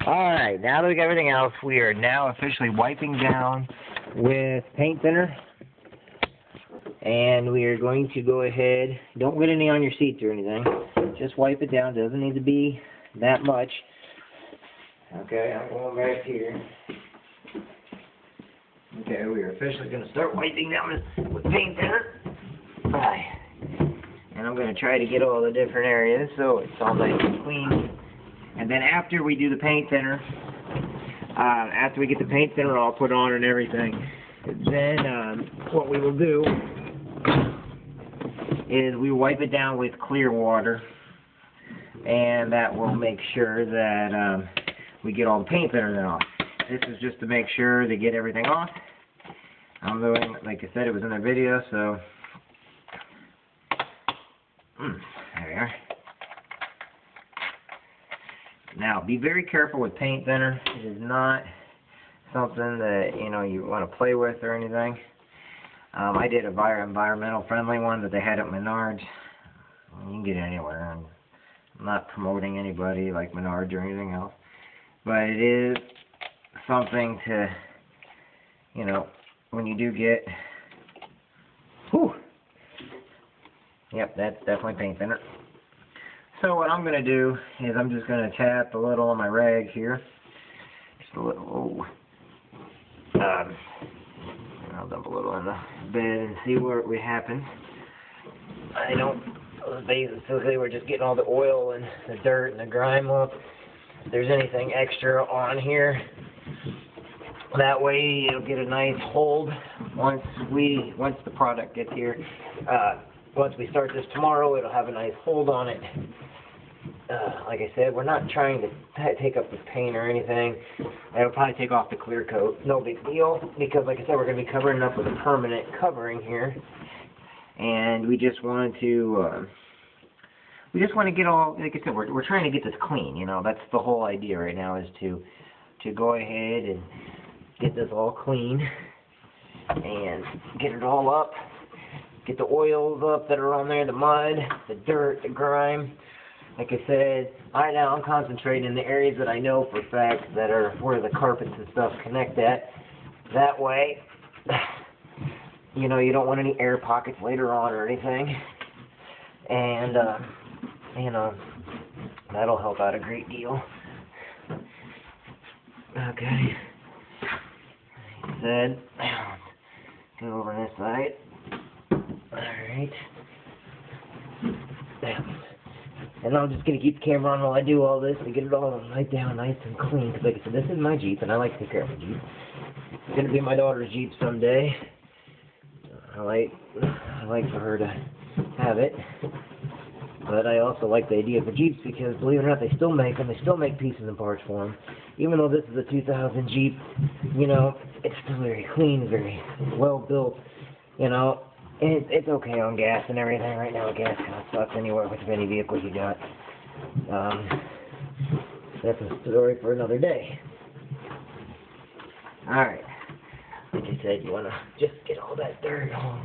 Alright, now that we got everything else, we are now officially wiping down with paint thinner. And we are going to go ahead, don't get any on your seats or anything, just wipe it down. Doesn't need to be that much. Okay, I'm going back here. Okay, we are officially going to start wiping down with paint thinner. Alright. And I'm going to try to get all the different areas so it's all nice and clean. And then after we do the paint thinner, after we get the paint thinner all put on and everything, then what we will do is we wipe it down with clear water, and that will make sure that we get all the paint thinner off. This is just to make sure to get everything off. I'm doing, like I said, it was in the video, so there we are. Now, be very careful with paint thinner. It is not something that, you want to play with or anything. I did a environmental friendly one that they had at Menards. You can get it anywhere. I'm not promoting anybody like Menards or anything else. But it is something to, when you do get, yep, that's definitely paint thinner. So what I'm going to do is I'm just going to tap a little on my rag here. Just a little, I'll dump a little in the bed and see what happens. Basically we're just getting all the oil and the dirt and the grime up. If there's anything extra on here, that way it'll get a nice hold once the product gets here. Once we start this tomorrow, it'll have a nice hold on it. Like I said, we're not trying to take up the paint or anything. It'll probably take off the clear coat. No big deal, because like I said, we're going to be covering it up with a permanent covering here. And we just want to, get all, like I said, we're trying to get this clean, That's the whole idea right now, is to go ahead and get this all clean and get it all up. Get the oils up that are on there, the mud, the dirt, the grime. Like I said, right now I'm concentrating in the areas that I know for a fact that are where the carpets and stuff connect at. That way, you don't want any air pockets later on or anything. And, that'll help out a great deal. Okay. Like I said, go over this side. Alright. And I'm just going to keep the camera on while I do all this and get it all right down nice and clean. Because like I said, this is my Jeep, and I like to take care of my Jeep. It's going to be my daughter's Jeep someday. I like for her to have it. But I also like the idea of the Jeeps because, believe it or not, they still make them. They still make pieces and parts for them. Even though this is a 2000 Jeep, it's still very clean, very well built, It's okay on gas and everything. Right now, gas kind of sucks anywhere with any vehicle you got. That's a story for another day. Alright. Like I said, you want to just get all that dirt, all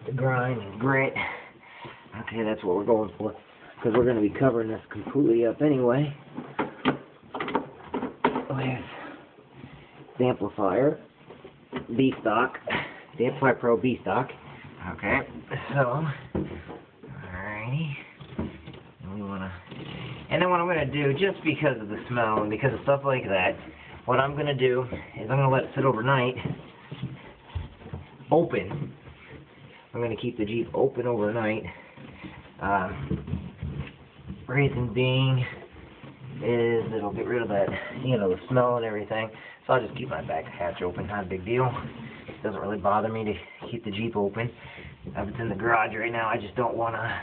the grime and grit. Okay, that's what we're going for. Because we're going to be covering this completely up anyway. With the amplifier. B-stock. The Amplifier Pro B-stock. Okay, so, alrighty, and then what I'm going to do, just because of the smell and because of stuff like that, what I'm going to do is I'm going to let it sit overnight, open. I'm going to keep the Jeep open overnight. Reason being is it'll get rid of that, the smell and everything. So I'll just keep my back hatch open, not a big deal. It doesn't really bother me to keep the Jeep open. If it's in the garage right now, I just don't want to,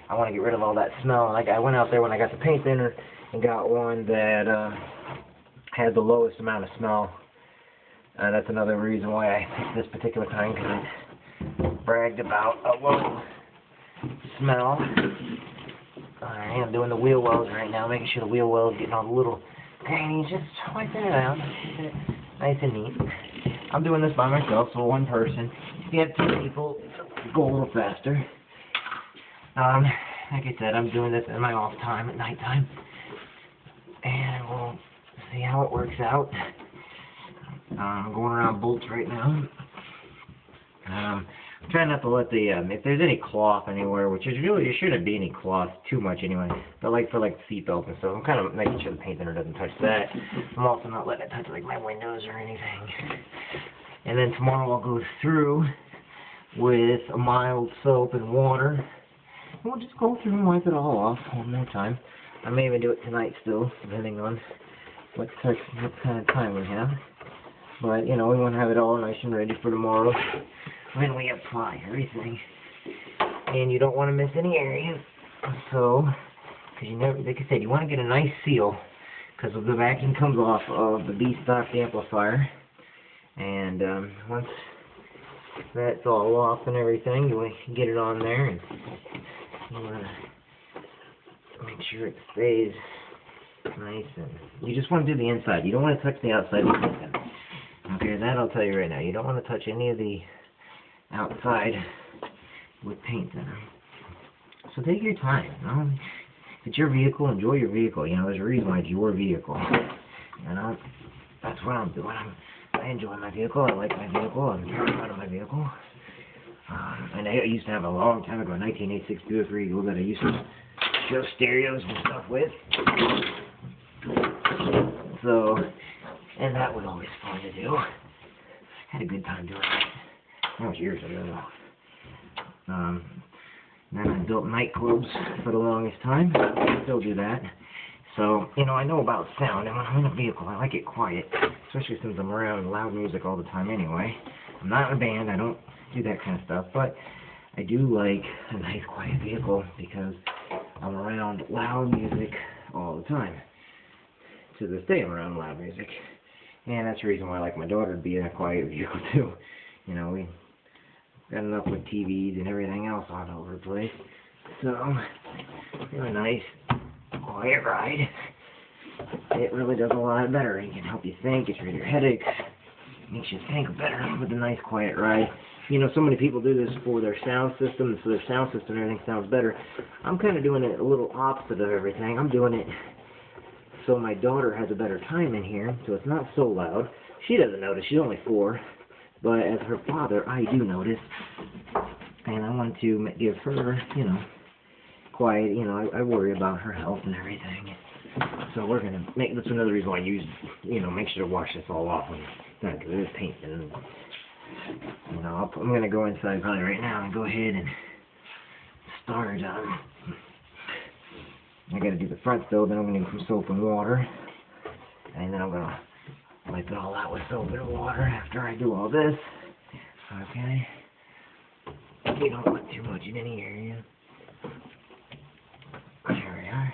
I want to get rid of all that smell. Like I went out there when I got the paint thinner and got one that had the lowest amount of smell. That's another reason why I picked this particular kind, because it bragged about a low smell. Alright, I'm doing the wheel wells right now, making sure the wheel wells getting all the little grainies, just wiping it out. Nice and neat. I'm doing this by myself, so one person. If you have two people, it'll go a little faster. Like I said, I'm doing this in my off time at nighttime. And we'll see how it works out. I'm going around bolts right now. I'm trying not to let the, if there's any cloth anywhere, which is really, there shouldn't be any cloth too much anyway, but like for like the seatbelt and stuff, I'm kind of making sure the paint thinner doesn't touch that. I'm also not letting it touch like my windows or anything. And then tomorrow I'll go through with a mild soap and water. And we'll just go through and wipe it all off one more time. I may even do it tonight still, depending on what kind of time we have. But, you know, we want to have it all nice and ready for tomorrow when we apply everything. And you don't want to miss any areas. So, because you never, like I said, you want to get a nice seal. Because the vacuum comes off of the B-stock amplifier. And once that's all off and everything, you want to get it on there. And you want to make sure it stays nice. And you just want to do the inside. You don't want to touch the outside. Okay, that I'll tell you right now. You don't want to touch any of the outside with paint thinner. So take your time. You know? If it's your vehicle, enjoy your vehicle. You know, there's a reason why it's your vehicle. You know, that's what I'm doing. I enjoy my vehicle. I like my vehicle. I'm proud of my vehicle. And I used to have a long time ago, a 1986 Buick Regal that I used to show stereos and stuff with. So, and that was always fun to do. Had a good time doing it. That was years ago. Then I built nightclubs for the longest time. I still do that. So, you know, I know about sound, and when I'm in a vehicle, I like it quiet, especially since I'm around loud music all the time anyway. I'm not in a band, I don't do that kind of stuff, but I do like a nice quiet vehicle because I'm around loud music all the time. To this day, I'm around loud music. And that's the reason why I like my daughter to be in a quiet vehicle too. You know, we got enough with TVs and everything else all over the place. So, a nice, quiet ride. It really does a lot better. It can help you think, gets rid of your headaches, makes you think better with a nice, quiet ride. You know, so many people do this for their sound system, so their sound system and everything sounds better. I'm kind of doing it a little opposite of everything. I'm doing it so my daughter has a better time in here, so it's not so loud. She doesn't notice, she's only 4, but as her father, I do notice, and I want to give her, you know, quiet, you know, I worry about her health and everything, so we're going to make, that's another reason why you know, make sure to wash this all off when you're done, because it is paint, and, you know, I'm going to go inside probably right now and go ahead and start, I gotta do the front still, then I'm gonna do some soap and water. And then I'm gonna wipe it all out with soap and water after I do all this. Okay. We don't want too much in any area. There we are.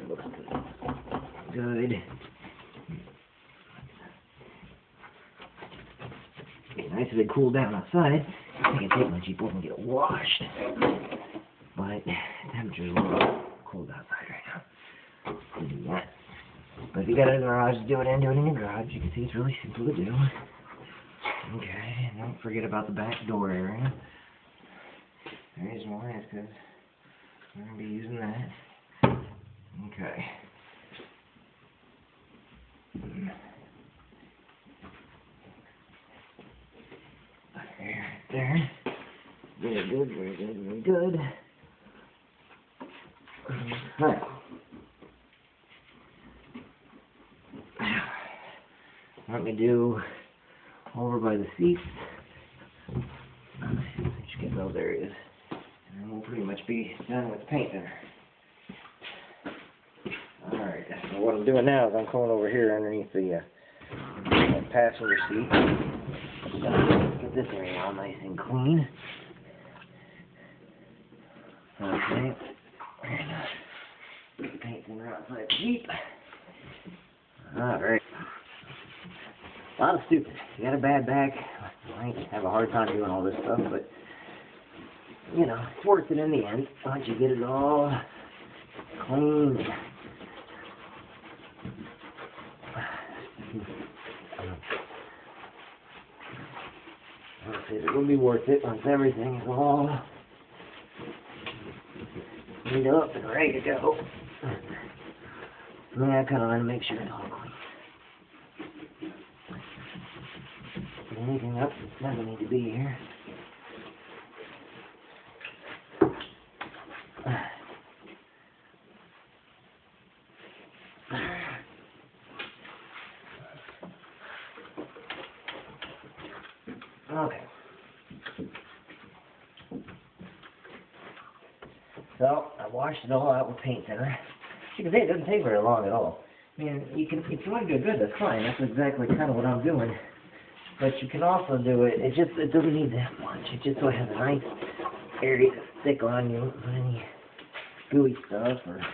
Looks good. Be nice if it cooled down outside. I can take my Jeep over and get it washed. But temperature's a little cold outside right now. So do that. But if you got it in the garage, do it in your garage. You can see it's really simple to do. Okay, and don't forget about the back door area. The reason why is because we're going to be using that. Okay. There. Very good, very good, very good. Right. Let me do over by the seats. Just get those areas. And then we'll pretty much be done with the paint there. Alright, so what I'm doing now is I'm coming over here underneath the passenger seat. Get this area all nice and clean. Okay. Get the paint thinner outside the Jeep. Alright. A lot of stupid. You got a bad back, you might have a hard time doing all this stuff, but, you know, it's worth it in the end. Once you get it all clean. It will be worth it once everything is all cleaned up and ready to go. Yeah, kind of want to make sure it's all clean. Anything up doesn't need to be here. Okay. So I washed it all out with paint thinner. You can see it doesn't take very long at all. I mean, if you want to do it good, that's fine. That's exactly kind of what I'm doing. But you can also do it. It doesn't need that much. It just so it has a nice area to stick on. You don't put any gooey stuff, or if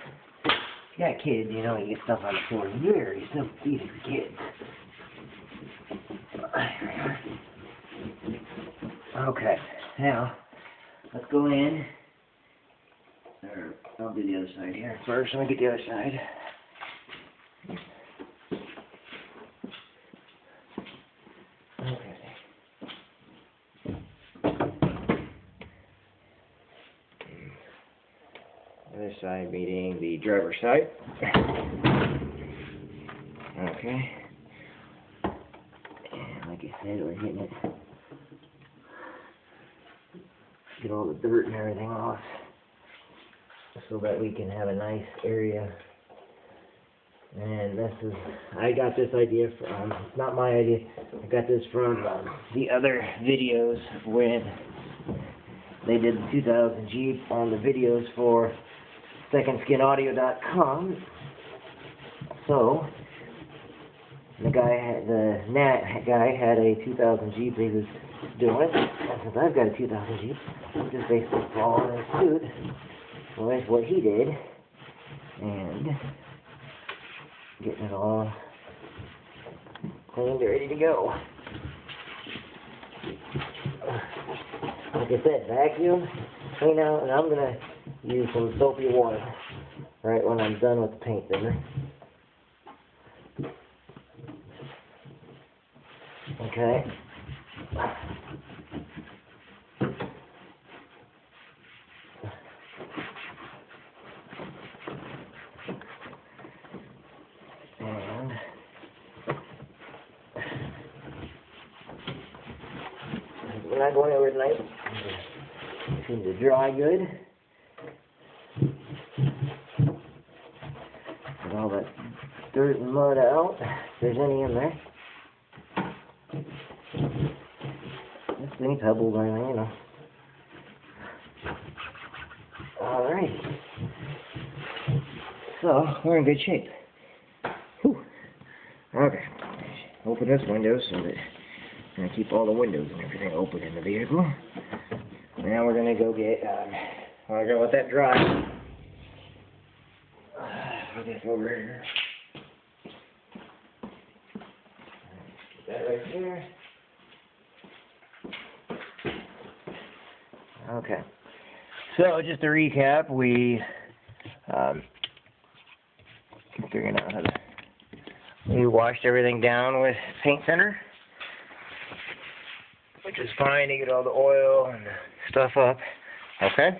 you got kids, you know, you get stuff on the floor. It's very simple easy for kids. Okay, now let's go in. Or I'll do the other side here first. Let me get the other side. Okay. Other side meeting the driver's side. Okay. And like I said, we're getting it. Get all the dirt and everything off, so that we can have a nice area. And I got this idea from, it's not my idea, I got this from the other videos when they did the 2000 Jeep on the videos for secondskinaudio.com. So, the Nat guy had a 2000 Jeep he was doing, and since I've got a 2000 Jeep, I'm just basically following his suit with what he did, and getting it all cleaned and ready to go. Like I said, vacuum, clean out, and I'm going to use some soapy water right when I'm done with the paint thinner. Okay. And we're not going over tonight. It seems to dry good. Get all that dirt and mud out, if there's any in there. Just any pebbles or anything, you know. Alright. So, we're in good shape. Whew. Okay. Open this window so that I'm going to keep all the windows and everything open in the vehicle. Now we're going to go get, we're going to let that dry. Put this over here. Put that right there. Okay. So, just to recap, we, figuring out how to, we washed everything down with paint thinner, which is fine to get all the oil and stuff up. Okay.